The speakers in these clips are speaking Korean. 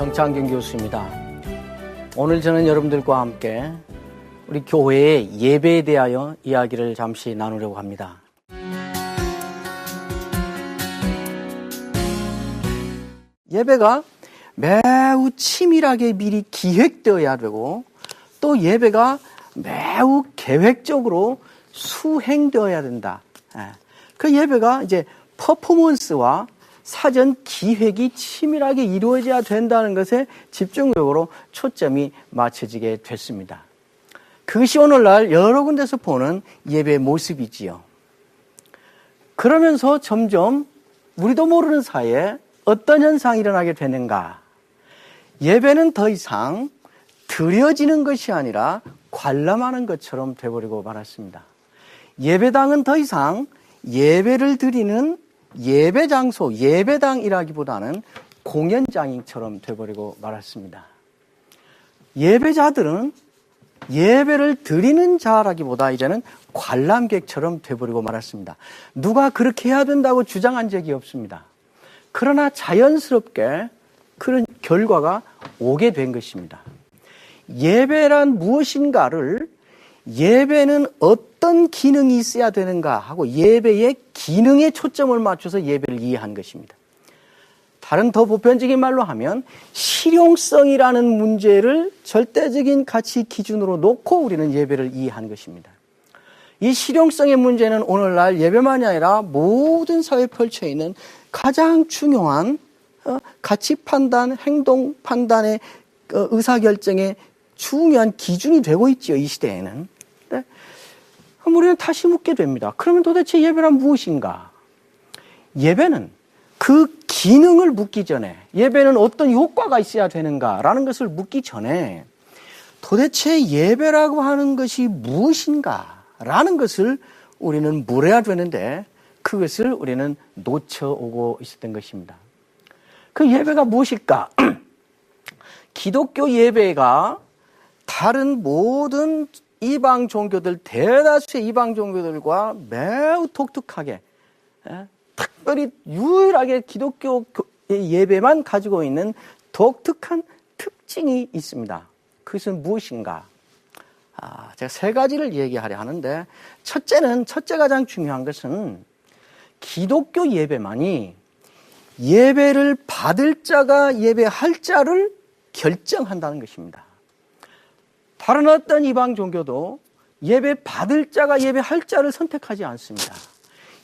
정창균 교수입니다. 오늘 저는 여러분들과 함께 우리 교회의 예배에 대하여 이야기를 잠시 나누려고 합니다. 예배가 매우 치밀하게 미리 기획되어야 되고 또 예배가 매우 계획적으로 수행되어야 된다. 그 예배가 이제 퍼포먼스와 사전 기획이 치밀하게 이루어져야 된다는 것에 집중적으로 초점이 맞춰지게 됐습니다. 그것이 오늘날 여러 군데서 보는 예배의 모습이지요. 그러면서 점점 우리도 모르는 사이에 어떤 현상이 일어나게 되는가? 예배는 더 이상 드려지는 것이 아니라 관람하는 것처럼 되어버리고 말았습니다. 예배당은 더 이상 예배를 드리는 예배 장소, 예배당이라기보다는 공연장처럼 되어버리고 말았습니다. 예배자들은 예배를 드리는 자라기보다 이제는 관람객처럼 되어버리고 말았습니다. 누가 그렇게 해야 된다고 주장한 적이 없습니다. 그러나 자연스럽게 그런 결과가 오게 된 것입니다. 예배란 무엇인가를 예배는 어떤 기능이 있어야 되는가 하고 예배의 기능에 초점을 맞춰서 예배를 이해한 것입니다. 다른 더 보편적인 말로 하면 실용성이라는 문제를 절대적인 가치 기준으로 놓고 우리는 예배를 이해한 것입니다. 이 실용성의 문제는 오늘날 예배만이 아니라 모든 사회에 펼쳐 있는 가장 중요한 가치 판단, 행동 판단의 의사결정의 중요한 기준이 되고 있지요, 이 시대에는. 네? 그럼 우리는 다시 묻게 됩니다. 그러면 도대체 예배란 무엇인가? 예배는 그 기능을 묻기 전에, 예배는 어떤 효과가 있어야 되는가라는 것을 묻기 전에 도대체 예배라고 하는 것이 무엇인가라는 것을 우리는 물어야 되는데 그것을 우리는 놓쳐오고 있었던 것입니다. 그 예배가 무엇일까? 기독교 예배가 다른 모든 이방 종교들, 대다수의 이방 종교들과 매우 독특하게, 특별히 유일하게 기독교 예배만 가지고 있는 독특한 특징이 있습니다. 그것은 무엇인가? 제가 세 가지를 얘기하려 하는데, 첫째 가장 중요한 것은 기독교 예배만이 예배를 받을 자가 예배할 자를 결정한다는 것입니다. 다른 어떤 이방 종교도 예배 받을 자가 예배할 자를 선택하지 않습니다.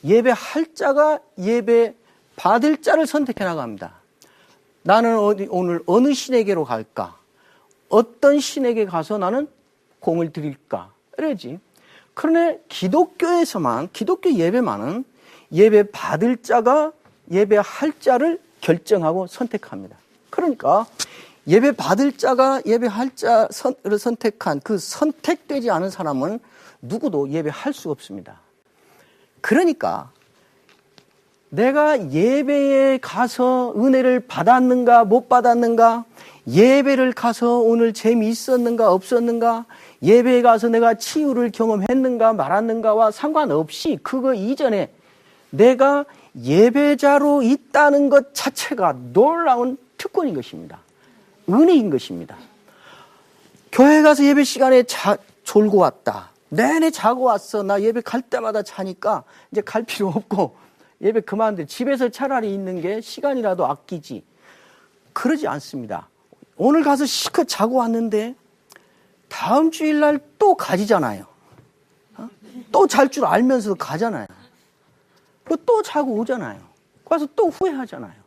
예배할 자가 예배 받을 자를 선택해 나갑니다. 나는 오늘 어느 신에게로 갈까? 어떤 신에게 가서 나는 공을 드릴까? 이러지. 그러나 기독교에서만, 기독교 예배만은 예배 받을 자가 예배할 자를 결정하고 선택합니다. 그러니까 예배 받을 자가 예배할 자를 선택한 그 선택되지 않은 사람은 누구도 예배할 수 없습니다. 그러니까 내가 예배에 가서 은혜를 받았는가 못 받았는가, 예배를 가서 오늘 재미있었는가 없었는가, 예배에 가서 내가 치유를 경험했는가 말았는가와 상관없이 그거 이전에 내가 예배자로 있다는 것 자체가 놀라운 특권인 것입니다. 은혜인 것입니다. 교회 가서 예배 시간에 졸고 왔다. 내내 자고 왔어. 나 예배 갈 때마다 자니까 이제 갈 필요 없고 예배 그만둔 집에서 차라리 있는 게 시간이라도 아끼지. 그러지 않습니다. 오늘 가서 실컷 자고 왔는데 다음 주일날 또 가지잖아요. 또 잘 줄 알면서도 가잖아요. 또 자고 오잖아요. 가서 또 후회하잖아요.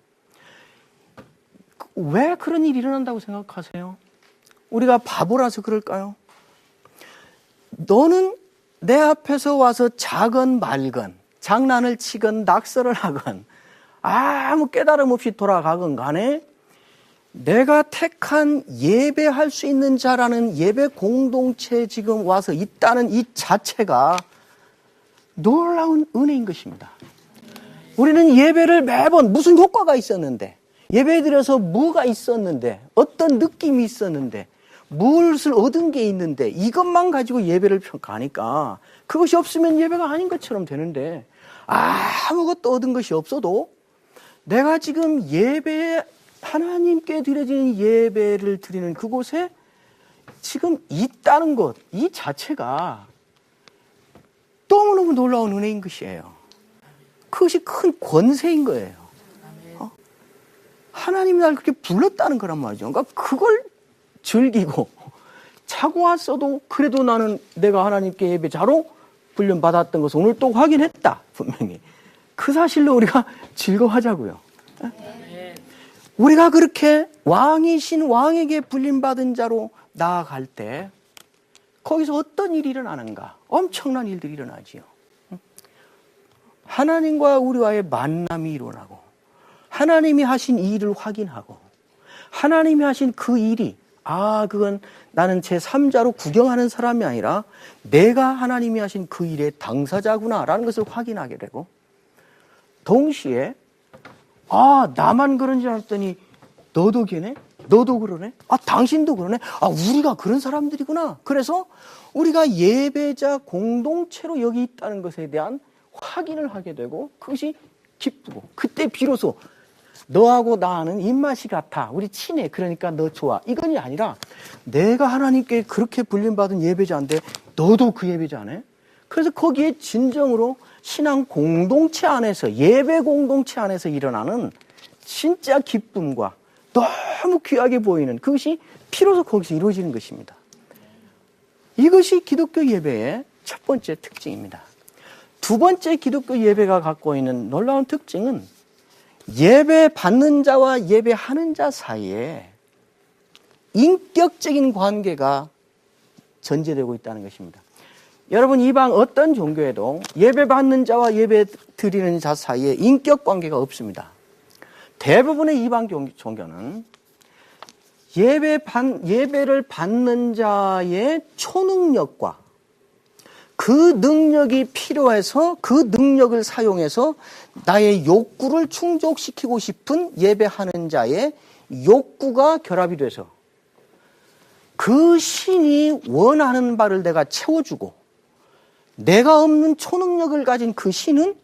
왜 그런 일이 일어난다고 생각하세요? 우리가 바보라서 그럴까요? 너는 내 앞에서 와서 자건 말건, 장난을 치건 낙서를 하건 아무 깨달음 없이 돌아가건 간에 내가 택한 예배할 수 있는 자라는 예배 공동체에 지금 와서 있다는 이 자체가 놀라운 은혜인 것입니다. 우리는 예배를 매번 무슨 효과가 있었는데, 예배 드려서 뭐가 있었는데, 어떤 느낌이 있었는데, 무엇을 얻은 게 있는데, 이것만 가지고 예배를 평가하니까 그것이 없으면 예배가 아닌 것처럼 되는데, 아무것도 얻은 것이 없어도 내가 지금 예배에 하나님께 드려지는 예배를 드리는 그곳에 지금 있다는 것, 이 자체가 너무너무 놀라운 은혜인 것이에요. 그것이 큰 권세인 거예요. 하나님이 날 그렇게 불렀다는 거란 말이죠. 그러니까 그걸 즐기고 자고 왔어도 그래도 나는 내가 하나님께 예배자로 훈련받았던 것을 오늘 또 확인했다. 분명히. 그 사실로 우리가 즐거워하자고요. 우리가 그렇게 왕이신 왕에게 불림받은 자로 나아갈 때 거기서 어떤 일이 일어나는가? 엄청난 일들이 일어나지요. 하나님과 우리와의 만남이 일어나고 하나님이 하신 일을 확인하고 하나님이 하신 그 일이 그건 나는 제3자로 구경하는 사람이 아니라 내가 하나님이 하신 그 일의 당사자구나라는 것을 확인하게 되고 동시에 나만 그런 줄 알았더니 너도 걔네? 너도 그러네? 당신도 그러네? 우리가 그런 사람들이구나. 그래서 우리가 예배자 공동체로 여기 있다는 것에 대한 확인을 하게 되고 그것이 기쁘고 그때 비로소 너하고 나는 입맛이 같아. 우리 친해. 그러니까 너 좋아. 이건이 아니라 내가 하나님께 그렇게 불림받은 예배자인데 너도 그 예배자네? 그래서 거기에 진정으로 신앙 공동체 안에서 예배 공동체 안에서 일어나는 진짜 기쁨과 너무 귀하게 보이는 그것이 비로소 거기서 이루어지는 것입니다. 이것이 기독교 예배의 첫 번째 특징입니다. 두 번째 기독교 예배가 갖고 있는 놀라운 특징은 예배 받는 자와 예배하는 자 사이에 인격적인 관계가 전제되고 있다는 것입니다. 여러분 이방 어떤 종교에도 예배 받는 자와 예배 드리는 자 사이에 인격 관계가 없습니다. 대부분의 이방 종교는 예배를 받는 자의 초능력과 그 능력이 필요해서 그 능력을 사용해서 나의 욕구를 충족시키고 싶은 예배하는 자의 욕구가 결합이 돼서 그 신이 원하는 바를 내가 채워주고 내가 없는 초능력을 가진 그 신은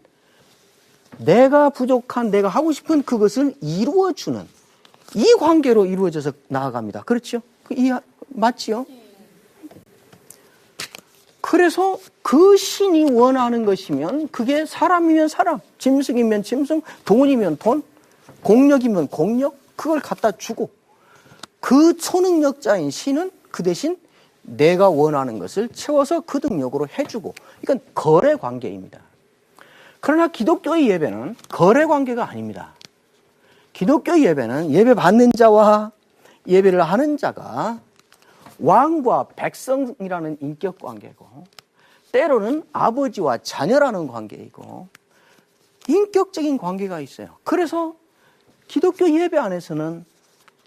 내가 부족한 내가 하고 싶은 그것을 이루어주는 이 관계로 이루어져서 나아갑니다. 그렇죠? 맞지요? 그래서 그 신이 원하는 것이면 그게 사람이면 사람, 짐승이면 짐승, 돈이면 돈, 공력이면 공력, 그걸 갖다 주고 그 초능력자인 신은 그 대신 내가 원하는 것을 채워서 그 능력으로 해주고 이건 거래 관계입니다. 그러나 기독교의 예배는 거래 관계가 아닙니다. 기독교 예배는 예배 받는 자와 예배를 하는 자가 왕과 백성이라는 인격 관계고 때로는 아버지와 자녀라는 관계이고 인격적인 관계가 있어요. 그래서 기독교 예배 안에서는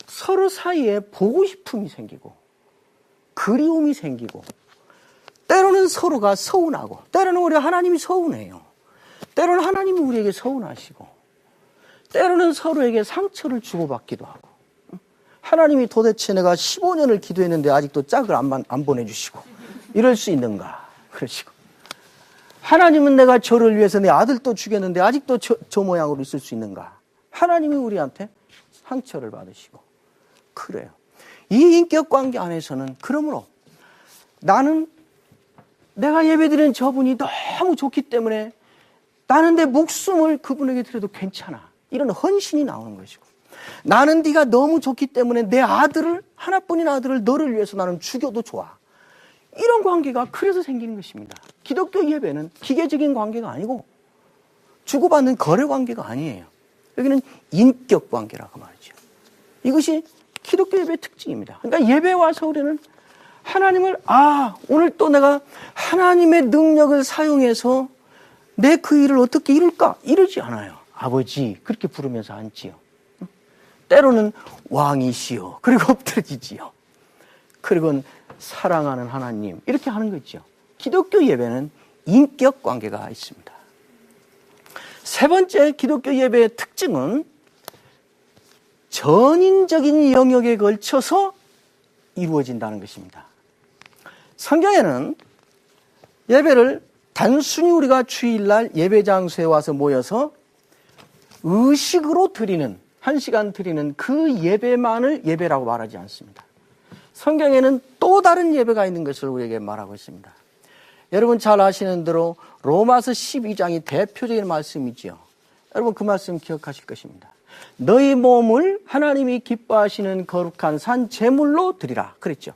서로 사이에 보고 싶음이 생기고 그리움이 생기고 때로는 서로가 서운하고 때로는 우리 하나님이 서운해요. 때로는 하나님이 우리에게 서운하시고 때로는 서로에게 상처를 주고받기도 하고 하나님이 도대체 내가 15년을 기도했는데 아직도 짝을 안 보내주시고 이럴 수 있는가 그러시고 하나님은 내가 저를 위해서 내 아들도 죽였는데 아직도 저 모양으로 있을 수 있는가 하나님이 우리한테 상처를 받으시고 그래요. 이 인격관계 안에서는 그러므로 나는 내가 예배드리는 저분이 너무 좋기 때문에 나는 내 목숨을 그분에게 드려도 괜찮아 이런 헌신이 나오는 것이고 나는 네가 너무 좋기 때문에 내 아들을 하나뿐인 아들을 너를 위해서 나는 죽여도 좋아 이런 관계가 그래서 생기는 것입니다. 기독교 예배는 기계적인 관계가 아니고 주고받는 거래 관계가 아니에요. 여기는 인격 관계라고 말이죠. 이것이 기독교 예배의 특징입니다. 그러니까 예배에 와서 우리는 하나님을 오늘 또 내가 하나님의 능력을 사용해서 내 그 일을 어떻게 이룰까? 이러지 않아요. 아버지 그렇게 부르면서 앉지요. 때로는 왕이시여 그리고 엎드러지지요. 그리고는 사랑하는 하나님 이렇게 하는 거 있죠. 기독교 예배는 인격 관계가 있습니다. 세 번째 기독교 예배의 특징은 전인적인 영역에 걸쳐서 이루어진다는 것입니다. 성경에는 예배를 단순히 우리가 주일날 예배 장소에 와서 모여서 의식으로 드리는 1시간 드리는 그 예배만을 예배라고 말하지 않습니다. 성경에는 또 다른 예배가 있는 것을 우리에게 말하고 있습니다. 여러분 잘 아시는 대로 로마서 12장이 대표적인 말씀이지요. 여러분 그 말씀 기억하실 것입니다. 너희 몸을 하나님이 기뻐하시는 거룩한 산 제물로 드리라 그랬죠.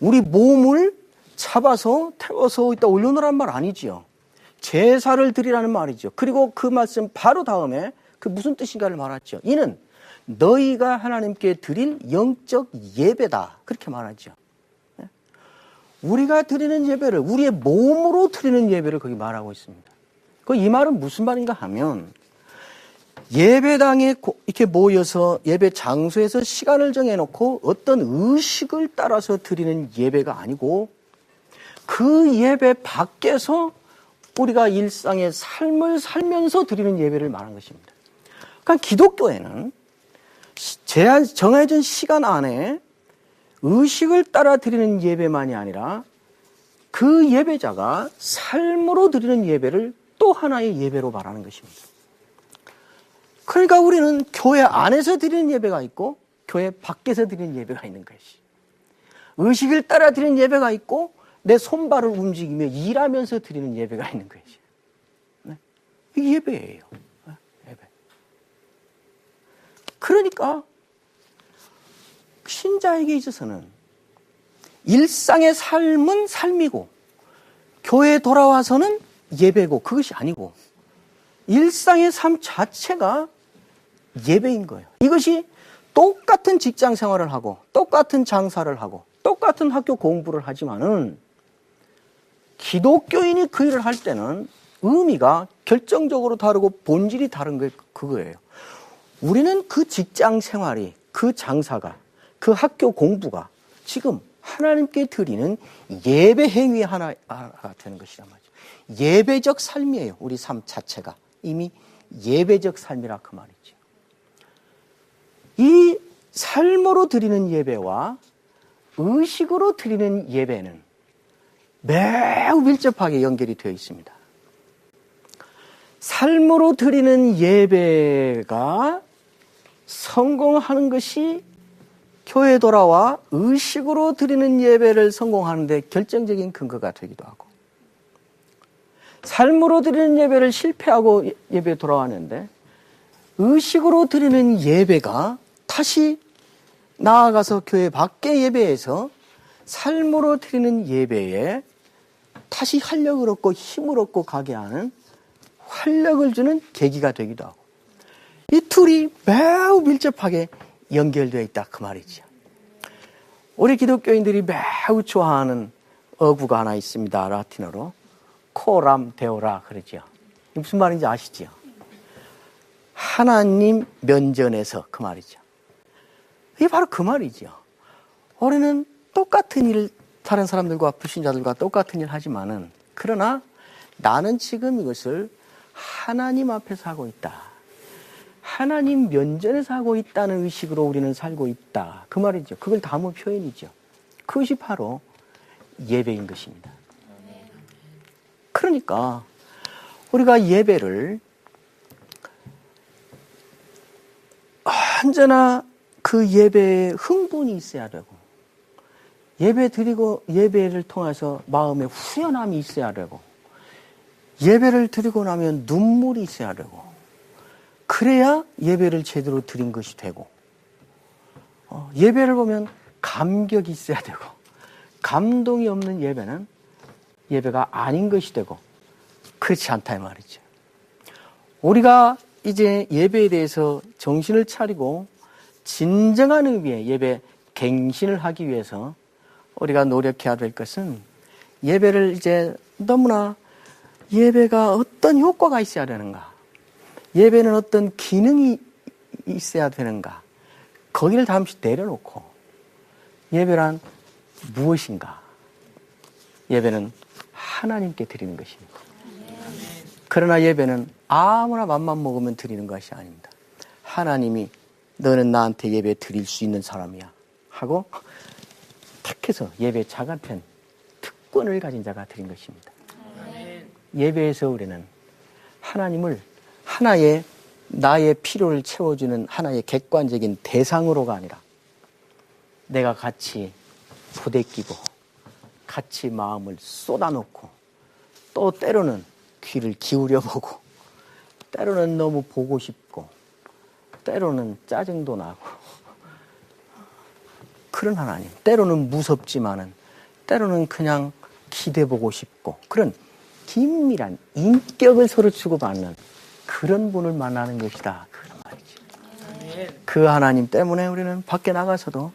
우리 몸을 잡아서 태워서 이따 올려놓으란 말 아니지요. 제사를 드리라는 말이죠. 그리고 그 말씀 바로 다음에 그 무슨 뜻인가를 말하죠. 이는 너희가 하나님께 드릴 영적 예배다 그렇게 말하죠. 우리가 드리는 예배를 우리의 몸으로 드리는 예배를 거기 말하고 있습니다. 이 말은 무슨 말인가 하면 예배당에 이렇게 모여서 예배 장소에서 시간을 정해놓고 어떤 의식을 따라서 드리는 예배가 아니고 그 예배 밖에서 우리가 일상의 삶을 살면서 드리는 예배를 말한 것입니다. 그러니까 기독교에는 정해진 시간 안에 의식을 따라 드리는 예배만이 아니라 그 예배자가 삶으로 드리는 예배를 또 하나의 예배로 말하는 것입니다. 그러니까 우리는 교회 안에서 드리는 예배가 있고 교회 밖에서 드리는 예배가 있는 것이, 의식을 따라 드리는 예배가 있고 내 손발을 움직이며 일하면서 드리는 예배가 있는 것이. 네? 이게 예배예요. 예배. 그러니까 신자에게 있어서는 일상의 삶은 삶이고 교회에 돌아와서는 예배고 그것이 아니고 일상의 삶 자체가 예배인 거예요. 이것이 똑같은 직장 생활을 하고 똑같은 장사를 하고 똑같은 학교 공부를 하지만은 기독교인이 그 일을 할 때는 의미가 결정적으로 다르고 본질이 다른 게 그거예요. 우리는 그 직장 생활이, 그 장사가, 그 학교 공부가 지금 하나님께 드리는 예배 행위 하나가 되는 것이란 말이죠. 예배적 삶이에요. 우리 삶 자체가 이미 예배적 삶이라 그 말이죠. 이 삶으로 드리는 예배와 의식으로 드리는 예배는 매우 밀접하게 연결이 되어 있습니다. 삶으로 드리는 예배가 성공하는 것이 교회에 돌아와 의식으로 드리는 예배를 성공하는 데 결정적인 근거가 되기도 하고, 삶으로 드리는 예배를 실패하고 예배에 돌아왔는데 의식으로 드리는 예배가 다시 나아가서 교회 밖의 예배에서 삶으로 드리는 예배에 다시 활력을 얻고 힘을 얻고 가게 하는 활력을 주는 계기가 되기도 하고, 이 둘이 매우 밀접하게 연결되어 있다 그 말이죠. 우리 기독교인들이 매우 좋아하는 어구가 하나 있습니다. 라틴어로 코람 데오라 그러죠. 무슨 말인지 아시죠? 하나님 면전에서 그 말이죠. 이게 바로 그 말이죠. 우리는 똑같은 일을 다른 사람들과 불신자들과 똑같은 일을 하지만은 그러나 나는 지금 이것을 하나님 앞에서 하고 있다. 하나님 면전에서 하고 있다는 의식으로 우리는 살고 있다. 그 말이죠. 그걸 담은 표현이죠. 그것이 바로 예배인 것입니다. 그러니까 우리가 예배를 언제나 그 예배에 흥분이 있어야 되고, 예배 드리고 예배를 통해서 마음에 후련함이 있어야 되고, 예배를 드리고 나면 눈물이 있어야 되고, 그래야 예배를 제대로 드린 것이 되고, 예배를 보면 감격이 있어야 되고, 감동이 없는 예배는 예배가 아닌 것이 되고, 그렇지 않다 이 말이죠. 우리가 이제 예배에 대해서 정신을 차리고 진정한 의미의 예배 갱신을 하기 위해서 우리가 노력해야 될 것은, 예배를 이제 너무나 예배가 어떤 효과가 있어야 되는가, 예배는 어떤 기능이 있어야 되는가, 거기를 잠시 내려놓고 예배란 무엇인가, 예배는 하나님께 드리는 것입니다. 그러나 예배는 아무나 맘만 먹으면 드리는 것이 아닙니다. 하나님이 너는 나한테 예배 드릴 수 있는 사람이야 하고 택해서 예배 자간편 특권을 가진 자가 드린 것입니다. 예배에서 우리는 하나님을 하나의 나의 필요를 채워주는 하나의 객관적인 대상으로가 아니라 내가 같이 부대끼고 같이 마음을 쏟아놓고 또 때로는 귀를 기울여보고 때로는 너무 보고 싶고 때로는 짜증도 나고 그런 하나님, 때로는 무섭지만은 때로는 그냥 기대보고 싶고 그런 긴밀한 인격을 서로 주고받는 그런 분을 만나는 것이다. 그런 말이지. 그 하나님 때문에 우리는 밖에 나가서도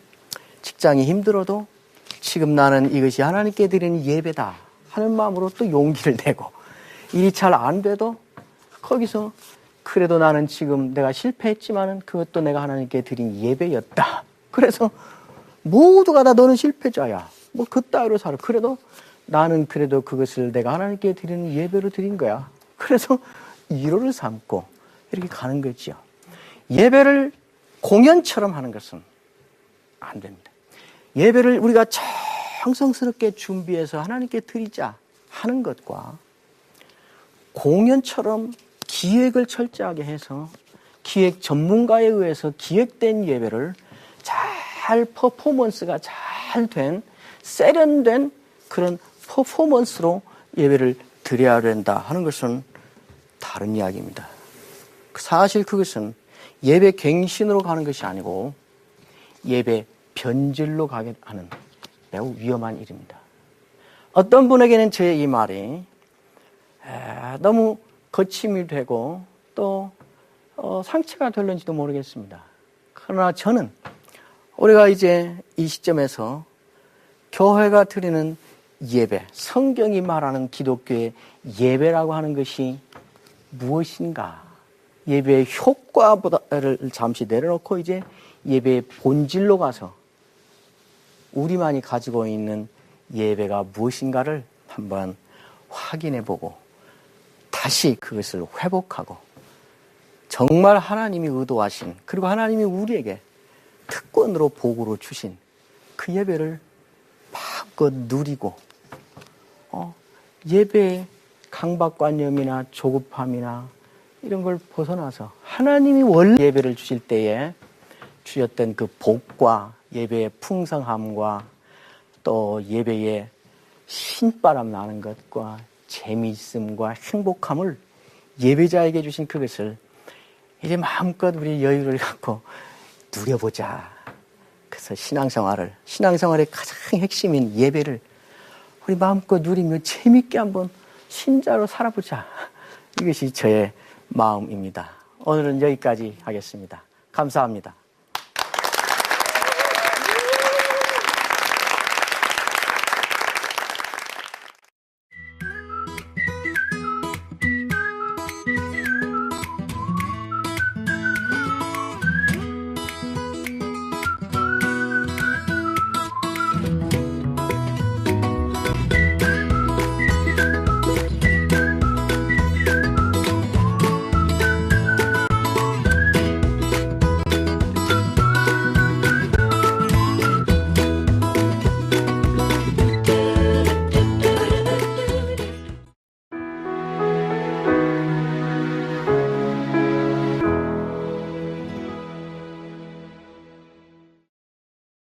직장이 힘들어도 지금 나는 이것이 하나님께 드리는 예배다 하는 마음으로 또 용기를 내고 일이 잘 안 돼도 거기서 그래도 나는 지금 내가 실패했지만은 그것도 내가 하나님께 드린 예배였다. 그래서 모두가 다 너는 실패자야. 뭐 그따위로 살아. 그래도 나는 그래도 그것을 내가 하나님께 드리는 예배로 드린 거야. 그래서 위로를 삼고 이렇게 가는 거지요. 예배를 공연처럼 하는 것은 안 됩니다. 예배를 우리가 정성스럽게 준비해서 하나님께 드리자 하는 것과 공연처럼 기획을 철저하게 해서 기획 전문가에 의해서 기획된 예배를 잘 퍼포먼스가 잘 된 세련된 그런 퍼포먼스로 예배를 드려야 된다 하는 것은 다른 이야기입니다. 사실 그것은 예배 갱신으로 가는 것이 아니고 예배 변질로 가게 하는 매우 위험한 일입니다. 어떤 분에게는 저의 이 말이 너무 거침이 되고 또 상처가 될는지도 모르겠습니다. 그러나 저는 우리가 이제 이 시점에서 교회가 드리는 예배, 성경이 말하는 기독교의 예배라고 하는 것이 무엇인가? 예배의 효과를 잠시 내려놓고 이제 예배의 본질로 가서 우리만이 가지고 있는 예배가 무엇인가를 한번 확인해보고 다시 그것을 회복하고 정말 하나님이 의도하신 그리고 하나님이 우리에게 특권으로 복으로 주신 그 예배를 마음껏 누리고 예배의 강박관념이나 조급함이나 이런 걸 벗어나서 하나님이 원래 예배를 주실 때에 주셨던 그 복과 예배의 풍성함과 또 예배의 신바람 나는 것과 재미있음과 행복함을 예배자에게 주신 그것을 이제 마음껏 우리 여유를 갖고 누려보자. 그래서 신앙생활의 가장 핵심인 예배를 우리 마음껏 누리며 재미있게 한번 신자로 살아보자. 이것이 저의 마음입니다. 오늘은 여기까지 하겠습니다. 감사합니다.